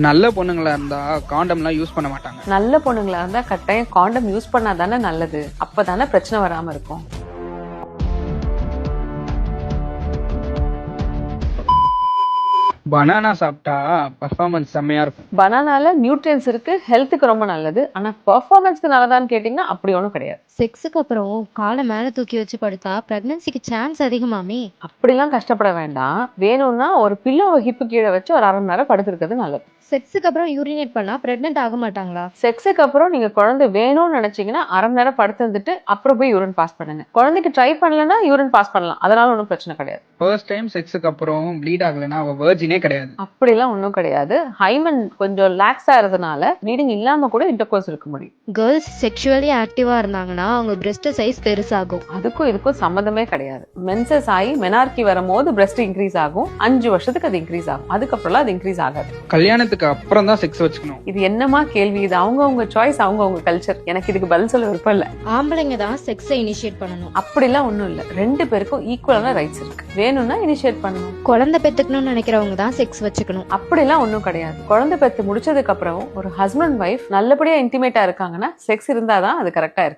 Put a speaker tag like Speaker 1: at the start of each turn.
Speaker 1: நல்ல பொண்ணுங்களா இருந்தா காண்டம்லாம் யூஸ் பண்ண மாட்டாங்க.
Speaker 2: நல்ல பொண்ணுங்களா இருந்தா கட்டாயம் காண்டம் யூஸ் பண்ணாதானே நல்லது. அப்பதானே பிரச்சனை வராம இருக்கும்.
Speaker 1: பனானா சாப்பிட்டா பர்ஃபார்மன்ஸ் செம்மையா இருக்கும்.
Speaker 2: பனானால நியூட்ரியன்ஸ் இருக்கு, ஹெல்த்துக்கு ரொம்ப நல்லது. ஆனா பெர்ஃபார்மன்ஸ்க்கு நல்லதான்னு கேட்டீங்கன்னா அப்படி ஒன்றும் கிடையாது.
Speaker 3: செக்ஸுக்கு அப்புறம் காலை மேல தூக்கி வச்சு படுத்தா பிரெக்னன்சிக்கு சான்ஸ் அதிகமாமே.
Speaker 2: அப்படிலாம் கஷ்டப்பட வேண்டாம். வேணும்னா ஒரு பில்லோவை ஹிப்பு கீழே வச்சு ஒரு 1/2 மணி நேரம் படுத்துருக்கிறது நல்லது.
Speaker 3: செக்ஸுக்கு அப்புறம் யூரினேட் பண்ணா பிரெக்னென்ட் ஆக மாட்டாங்களா?
Speaker 2: செக்ஸுக்கு அப்புறம் நீங்க குழந்தை வேணும்னு நினைச்சீங்கன்னா 1/2 மணி நேரம் படுத்துட்டு அப்புறம் போய் யூரின் பாஸ் பண்ணுங்க. குழந்தைக்கு ட்ரை பண்ணலன்னா யூரின் பாஸ் பண்ணலாம், அதனால ஒன்றும் பிரச்சனை கிடையாது.
Speaker 1: ஃபர்ஸ்ட் டைம் செக்ஸுக்கு அப்புறம் ப்ளீட் ஆகலைன்னா அவ வெர்ஜினே கிடையாது.
Speaker 2: அப்படிலாம் ஒன்றும் கிடையாது. ஹைமன் கொஞ்சம் ரிலாக்ஸ் ஆகிறதுனால ப்ளீடிங் இல்லாம கூட இன்டர்கோர்ஸ் இருக்க முடியும்.
Speaker 3: கேர்ள்ஸ் செக்ஷுவலி ஆக்டிவா இருந்தாங்கன்னா அவங்க பிரெஸ்ட் சைஸ் பெருசாகும்.
Speaker 2: அதுக்கும் இதுக்கும் சம்மந்தமே கிடையாது. மென்சஸ் ஆகி மெனார்கி வரும்போது பிரெஸ்ட் இன்க்ரீஸ் ஆகும். 5 வருஷத்துக்கு அது இன்க்ரீஸ் ஆகும். அதுக்கப்புறம் அது இன்க்ரீஸ் ஆகாது.
Speaker 1: கல்யாணத்துக்கு அப்புறம் தான் செக்ஸ் வச்சுக்கணும்.
Speaker 2: இது என்னமா கேள்வி? இது அவங்கவுங்க சாய்ஸ், அவங்கவுங்க கல்ச்சர். எனக்கு இதுக்கு பதில் சொல்ல விருப்பம் இல்லை.
Speaker 3: ஆம்பளைங்க தான் செக்ஸை இனிஷியேட் பண்ணணும்.
Speaker 2: அப்படிலாம் ஒன்றும் இல்லை. 2 பேருக்கும் ஈக்குவலான ரைட்ஸ் இருக்கு. வேணும்னா இனிஷியேட் பண்ணணும்.
Speaker 3: குழந்தை பெத்துக்கணும்னு நினைக்கிறவங்க தான் செக்ஸ் வச்சுக்கணும்.
Speaker 2: அப்படிலாம் ஒன்றும் கிடையாது. குழந்தை பெற்று முடிச்சதுக்கு அப்புறம் ஒரு ஹஸ்பண்ட் ஒய்ஃப் நல்லபடியா இன்டிமேட்டா இருக்காங்கன்னா செக்ஸ் இருந்தாதான் அது கரெக்டா இருக்கு.